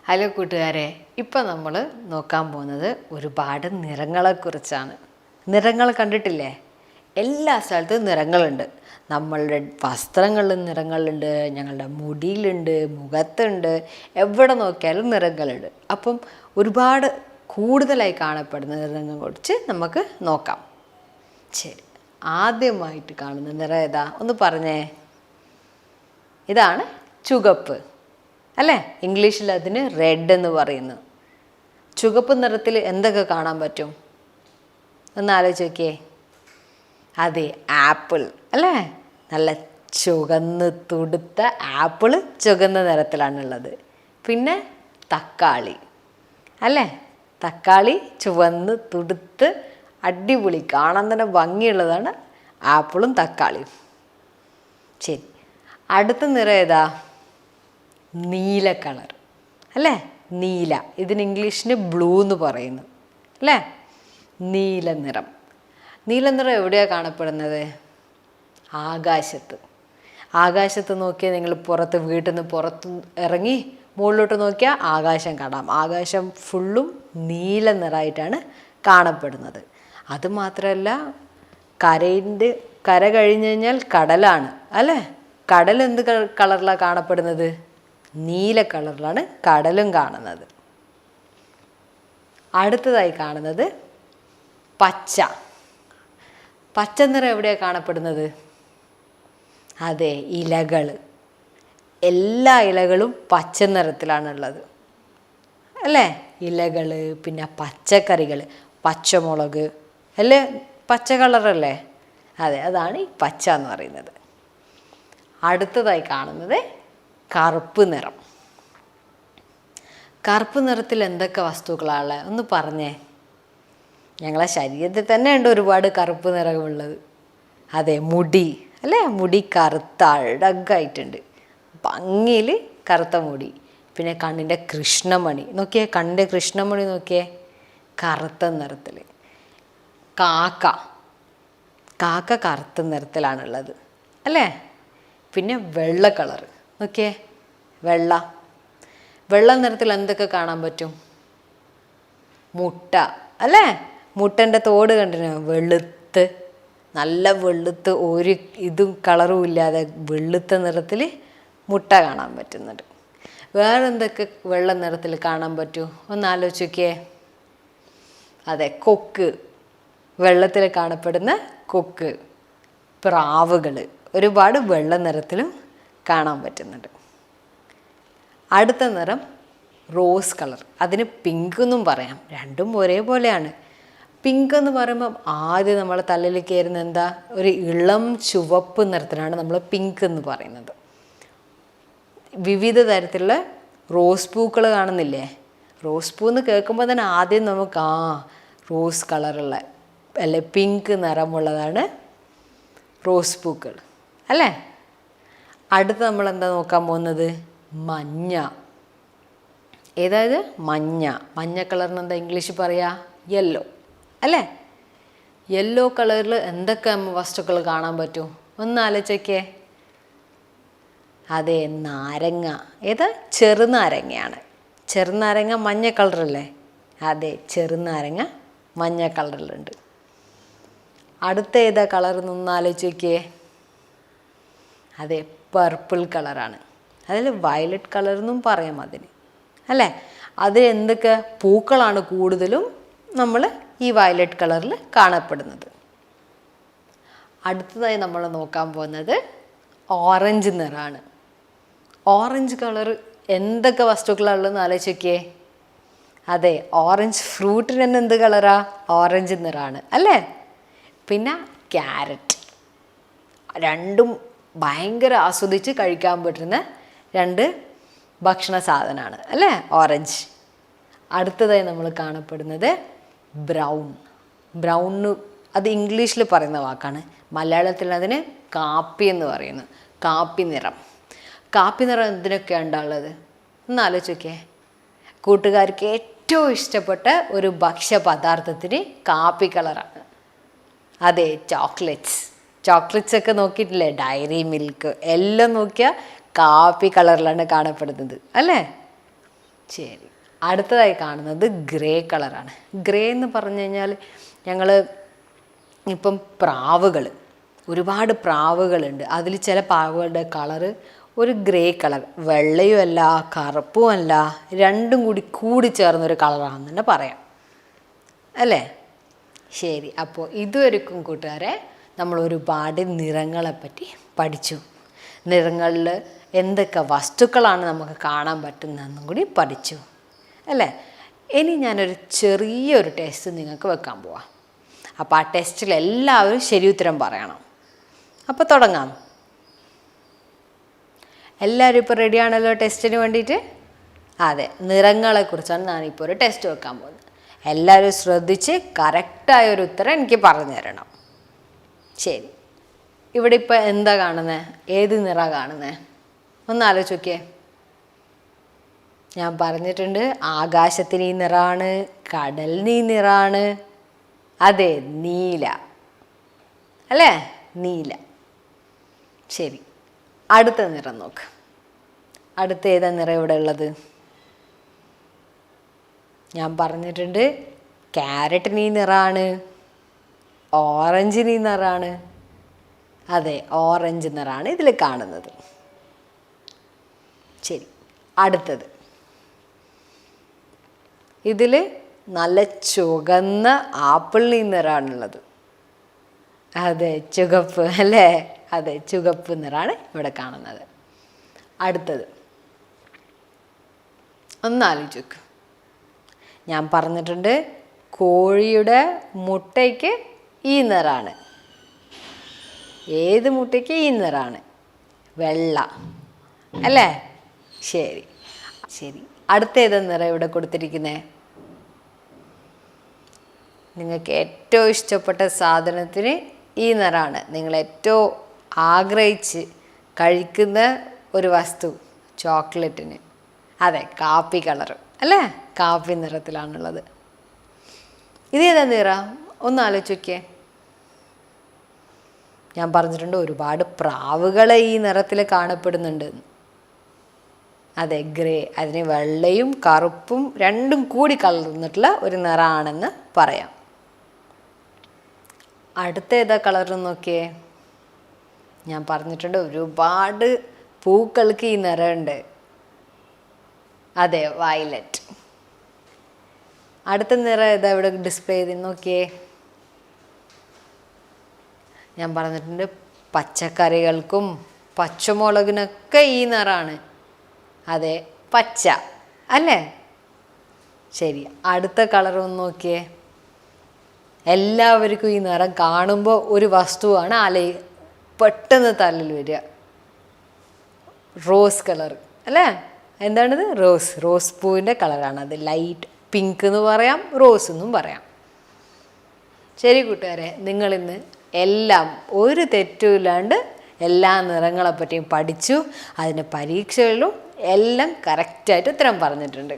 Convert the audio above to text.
Hello കൂട്ടുകാരെ, ഇപ്പം നമ്മൾ നോക്കാൻ പോകുന്നത് ഒരുപാട് നിറങ്ങളെക്കുറിച്ചാണ്. നിറങ്ങൾ കണ്ടിട്ടില്ലേ? എല്ലാ സ്ഥലത്തും നിറങ്ങളുണ്ട്. നമ്മളുടെ വസ്ത്രങ്ങളിലും നിറങ്ങളുണ്ട്, ഞങ്ങളുടെ മുടിയിലുണ്ട്, മുഖത്തുണ്ട്, എവിടെ നോക്കിയാലും നിറങ്ങളുണ്ട്. അപ്പം ഒരുപാട് കൂടുതലായി കാണപ്പെടുന്ന നിറങ്ങളെക്കുറിച്ച് നമുക്ക് നോക്കാം. ശരി, ആദ്യമായിട്ട് കാണുന്ന നിറം ഏതാ? ഒന്ന് പറഞ്ഞേ. ഇതാണ് ചുവപ്പ് അല്ലേ? ഇംഗ്ലീഷിൽ അതിന് റെഡ് എന്ന് പറയുന്നു. ചുവപ്പ് നിറത്തിൽ എന്തൊക്കെ കാണാൻ പറ്റും? ഒന്ന് ആലോചിച്ച് നോക്കിയേ. അതെ, ആപ്പിൾ അല്ലേ? നല്ല ചുവന്ന് തുടുത്ത ആപ്പിൾ ചുവന്ന നിറത്തിലാണുള്ളത്. പിന്നെ തക്കാളി അല്ലേ? തക്കാളി ചുവന്ന് തുടുത്ത് അടിപൊളി, കാണാൻ തന്നെ ഭംഗിയുള്ളതാണ് ആപ്പിളും തക്കാളിയും. ശരി, അടുത്ത നിറം ഏതാ? നീല കളർ അല്ലേ? നീല, ഇതിന് ഇംഗ്ലീഷിന് ബ്ലൂ എന്ന് പറയുന്നു അല്ലേ? നീല നിറം. നീല നിറം എവിടെയാണ് കാണപ്പെടുന്നത്? ആകാശത്ത്. ആകാശത്ത് നോക്കിയാൽ നിങ്ങൾ വീട്ടിൽ നിന്ന് പുറത്ത് ഇറങ്ങി മുകളിലോട്ട് നോക്കിയാൽ ആകാശം കാണാം. ആകാശം ഫുള്ളും നീല നിറമായിട്ടാണ് കാണപ്പെടുന്നത്. അതുമാത്രമല്ല, കര കഴിഞ്ഞ് കഴിഞ്ഞാൽ കടലാണ് അല്ലേ? കടൽ എന്ത് കളറിലാണ് കാണപ്പെടുന്നത്? നീല കളറിലാണ് കടലും കാണുന്നത്. അടുത്തതായി കാണുന്നത് പച്ച. പച്ച നിറം എവിടെയാണ് കാണപ്പെടുന്നത്? അതെ, ഇലകൾ. എല്ലാ ഇലകളും പച്ച നിറത്തിലാണുള്ളത് അല്ലേ? ഇലകൾ, പിന്നെ പച്ചക്കറികൾ, പച്ചമുളക് അല്ലേ? പച്ച കളറല്ലേ? അതെ, അതാണ് ഈ പച്ച എന്ന് പറയുന്നത്. അടുത്തതായി കാണുന്നത് കറുപ്പ് നിറം. കറുപ്പ് നിറത്തിൽ എന്തൊക്കെ വസ്തുക്കളാണ്? ഒന്ന് പറഞ്ഞേ. ഞങ്ങളെ ശരീരത്തിൽ തന്നെ ഉണ്ട് ഒരുപാട് കറുപ്പ് നിറമുള്ളത്. അതെ, മുടി അല്ലേ? മുടി കറുത്ത അഴകായിട്ടുണ്ട്, ഭംഗിയിൽ കറുത്ത മുടി. പിന്നെ കണ്ണിൻ്റെ കൃഷ്ണമണി നോക്കിയേ, കണ്ണിൻ്റെ കൃഷ്ണമണി നോക്കിയേ, കറുത്ത നിറത്തിൽ. കാക്ക കറുത്ത നിറത്തിലാണുള്ളത് അല്ലേ? പിന്നെ വെള്ള കളർ നോക്കിയേ, വെള്ള നിറത്തിൽ എന്തൊക്കെ കാണാൻ പറ്റും? മുട്ട അല്ലേ? മുട്ടൻ്റെ തോട് കണ്ടിനോ? വെളുത്ത്, നല്ല വെളുത്ത്, ഒരു ഇതും കളറും ഇല്ലാതെ വെളുത്ത നിറത്തിൽ മുട്ട കാണാൻ പറ്റുന്നുണ്ട്. വേറെ എന്തൊക്കെ വെള്ള നിറത്തിൽ കാണാൻ പറ്റും? ഒന്ന് ആലോചിച്ച് നോക്കിയേ. അതെ, കൊക്ക്, വെള്ളത്തിൽ കാണപ്പെടുന്ന കൊക്ക്, പ്രാവുകൾ, ഒരുപാട് വെള്ള നിറത്തിലും കാണാൻ പറ്റുന്നുണ്ട്. അടുത്ത നിറം റോസ് കളർ. അതിന് പിങ്ക് എന്നും പറയാം, രണ്ടും ഒരേപോലെയാണ്. പിങ്ക് എന്ന് പറയുമ്പം ആദ്യം നമ്മളെ തലയിൽ കയറുന്ന എന്താ? ഒരു ഇളം ചുവപ്പ് നിറത്തിലാണ് നമ്മൾ പിങ്ക് എന്ന് പറയുന്നത്. വിവിധ തരത്തിലുള്ള റോസ് പൂക്കൾ കാണുന്നില്ലേ? റോസ് പൂ എന്ന് കേൾക്കുമ്പോൾ തന്നെ ആദ്യം നമുക്ക് റോസ് കളറുള്ള അല്ലെ, പിങ്ക് നിറമുള്ളതാണ് റോസ് പൂക്കൾ അല്ലേ? അടുത്ത് നമ്മൾ എന്താ നോക്കാൻ പോകുന്നത്? മഞ്ഞ. ഏതായത് മഞ്ഞ കളറിന് എന്താ ഇംഗ്ലീഷ് പറയാ? യെല്ലോ അല്ലേ? യെല്ലോ കളറിൽ എന്തൊക്കെ വസ്തുക്കൾ കാണാൻ പറ്റും? ഒന്ന് ആലോചിക്കേ. അതെ, നാരങ്ങ. ഏതാ? ചെറുനാരങ്ങയാണ്. ചെറുനാരങ്ങ മഞ്ഞ കളറല്ലേ? അതെ, ചെറുനാരങ്ങ മഞ്ഞ കളറിലുണ്ട്. അടുത്ത ഏതാ കളർ എന്നൊന്ന് ആലോചിക്കേ. അതെ, പർപ്പിൾ കളറാണ്. അതിൽ വയലറ്റ് കളർ എന്നും പറയാം അതിന് അല്ലേ? അത് എന്തൊക്കെ പൂക്കളാണ് കൂടുതലും നമ്മൾ ഈ വയലറ്റ് കളറിൽ കാണപ്പെടുന്നത്. അടുത്തതായി നമ്മൾ നോക്കാൻ പോകുന്നത് ഓറഞ്ച് നിറമാണ്. ഓറഞ്ച് കളർ എന്തൊക്കെ വസ്തുക്കളുള്ളതെന്ന് ആലോചിക്കേ. അതെ, ഓറഞ്ച് ഫ്രൂട്ടിന് തന്നെ എന്ത് കളറാ? ഓറഞ്ച് നിറമാണ് അല്ലേ? പിന്നെ ക്യാരറ്റ്. രണ്ടും ഭയങ്കര ആസ്വദിച്ച് കഴിക്കാൻ പറ്റുന്ന രണ്ട് ഭക്ഷണ സാധനമാണ് അല്ലേ? ഓറഞ്ച്. അടുത്തതായി നമ്മൾ കാണപ്പെടുന്നത് ബ്രൗണ്. അത് ഇംഗ്ലീഷിൽ പറയുന്ന വാക്കാണ്, മലയാളത്തിൽ അതിന് കാപ്പി എന്ന് പറയുന്നു. കാപ്പി നിറം എന്തിനൊക്കെയാണ് ഉണ്ടാവുള്ളത്? ഒന്ന് ആലോചിക്കേ. കൂട്ടുകാർക്ക് ഏറ്റവും ഇഷ്ടപ്പെട്ട ഒരു ഭക്ഷ്യപദാർത്ഥത്തിന് കാപ്പി കളറാണ്. അതെ, ചോക്ലേറ്റ്സ് ഒക്കെ നോക്കിയിട്ടില്ലേ? ഡയറി മിൽക്ക് എല്ലാം നോക്കിയാൽ കാപ്പി കളറിലാണ് കാണപ്പെടുന്നത് അല്ലേ? ശരി. അടുത്തതായി കാണുന്നത് ഗ്രേ കളറാണ്. ഗ്രേ എന്ന് പറഞ്ഞു കഴിഞ്ഞാൽ ഞങ്ങൾ ഇപ്പം പ്രാവുകൾ, ഒരുപാട് പ്രാവുകളുണ്ട്. അതിൽ ചില പ്രാവുകളുടെ കളറ് ഒരു ഗ്രേ കളർ, വെള്ളയുമല്ല കറുപ്പുമല്ല, രണ്ടും കൂടി ചേർന്നൊരു കളറാണെന്ന് തന്നെ പറയാം അല്ലേ? ശരി. അപ്പോൾ ഇതുവരെക്കും കൂട്ടുകാരെ നമ്മൾ ഒരുപാട് നിറങ്ങളെപ്പറ്റി പഠിച്ചു. നിറങ്ങളിൽ എന്തൊക്കെ വസ്തുക്കളാണ് നമുക്ക് കാണാൻ പറ്റുന്നതെന്നും കൂടി പഠിച്ചു അല്ലേ? ഇനി ഞാനൊരു ചെറിയൊരു ടെസ്റ്റ് നിങ്ങൾക്ക് വെക്കാൻ പോവാം. അപ്പോൾ ആ ടെസ്റ്റിൽ എല്ലാവരും ശരി ഉത്തരം പറയണം. അപ്പോൾ തുടങ്ങാം. എല്ലാവരും ഇപ്പോൾ റെഡിയാണല്ലോ ടെസ്റ്റിന് വേണ്ടിയിട്ട്? അതെ, നിറങ്ങളെക്കുറിച്ചാണ് ഞാനിപ്പോൾ ഒരു ടെസ്റ്റ് വെക്കാൻ പോകുന്നത്. എല്ലാവരും ശ്രദ്ധിച്ച് കറക്റ്റായൊരു ഉത്തരം എനിക്ക് പറഞ്ഞു തരണം. ശരി. ഇവിടെ ഇപ്പോൾ എന്താ കാണുന്നത്? ഏത് നിറമാണ് കാണുന്നത്? ഒന്ന് ആലോചിച്ച് നോക്കിയേ. ഞാൻ പറഞ്ഞിട്ടുണ്ട് ആകാശത്തിന് ഈ നിറമാണ്, കടലിന് ഈ നിറമാണ്. അതെ, നീല അല്ലേ? നീല. ശരി. അടുത്ത നിറം നോക്ക്. അടുത്ത ഏതാ നിറം ഇവിടെ ഉള്ളത്? ഞാൻ പറഞ്ഞിട്ടുണ്ട് ക്യാരറ്റിന് ഈ നിറമാണ്, ഓറഞ്ചിന് ഈ നിറമാണ്. അതെ, ഓറഞ്ച് നിറമാണ് ഇതിൽ കാണുന്നത്. ശരി. അടുത്തത് ഇതിൽ നല്ല ചുവന്ന ആപ്പിളിന് ഈ നിറമാണുള്ളത്. അതെ, ചുവപ്പ് അല്ലേ? അതെ, ചുവപ്പ് നിറമാണ് ഇവിടെ കാണുന്നത്. അടുത്തത് ഒന്നാലോചിച്ച് നോക്ക്. ഞാൻ പറഞ്ഞിട്ടുണ്ട് കോഴിയുടെ മുട്ടയ്ക്ക് ഈ നിറമാണ്. ഏത് മുട്ടയ്ക്ക് ഈ നിറമാണ്? വെള്ള അല്ലേ? ശരി. ശരി. അടുത്ത ഏതാ നിറം ഇവിടെ കൊടുത്തിരിക്കുന്നത്? നിങ്ങൾക്ക് ഏറ്റവും ഇഷ്ടപ്പെട്ട സാധനത്തിന് ഈ നിറമാണ്. നിങ്ങൾ ഏറ്റവും ആഗ്രഹിച്ച് കഴിക്കുന്ന ഒരു വസ്തു, ചോക്ലേറ്റിന്. അതെ, കാപ്പി കളറ് അല്ലേ? കാപ്പി നിറത്തിലാണുള്ളത്. ഇതേതാ നിറം? ഒന്ന് ആലോചിച്ച് നോക്കിയേ. ഞാൻ പറഞ്ഞിട്ടുണ്ട് ഒരുപാട് പ്രാവുകൾ ഈ നിറത്തിൽ കാണപ്പെടുന്നുണ്ട്. അതെ, ഗ്രേ. അതിന് വെള്ളയും കറുപ്പും രണ്ടും കൂടി കലർന്നിട്ടുള്ള ഒരു നിറമാണെന്ന് പറയാം. അടുത്ത ഏതാ കളർ നോക്കിയേ. ഞാൻ പറഞ്ഞിട്ടുണ്ട് ഒരുപാട് പൂക്കൾക്ക് ഈ നിറമുണ്ട്. അതെ, വയലറ്റ്. അടുത്ത നിറം ഏതാ ഇവിടെ ഡിസ്പ്ലേ ചെയ്ത് നോക്കിയേ. ഞാൻ പറഞ്ഞിട്ടുണ്ട് പച്ചക്കറികൾക്കും പച്ചമുളകിനൊക്കെ ഈ നിറമാണ്. അതെ, പച്ച അല്ലേ? ശരി. അടുത്ത കളർ ഒന്ന് നോക്കിയേ. എല്ലാവർക്കും ഈ നിറം കാണുമ്പോൾ ഒരു വസ്തുവാണ് പെട്ടെന്ന് തലയിൽ വരിക. റോസ് കളർ അല്ലേ? എന്താണിത്? റോസ് പൂവിൻ്റെ കളറാണ്. അത് ലൈറ്റ് പിങ്ക് എന്ന് പറയാം, റോസ് എന്നും പറയാം. ശരി കൂട്ടുകാരെ, നിങ്ങളിന്ന് എല്ലാം ഒരു തെറ്റുമില്ലാണ്ട് എല്ലാ നിറങ്ങളെപ്പറ്റിയും പഠിച്ചു. അതിൻ്റെ പരീക്ഷകളിലും എല്ലാം കറക്റ്റായിട്ട് ഉത്തരം പറഞ്ഞിട്ടുണ്ട്.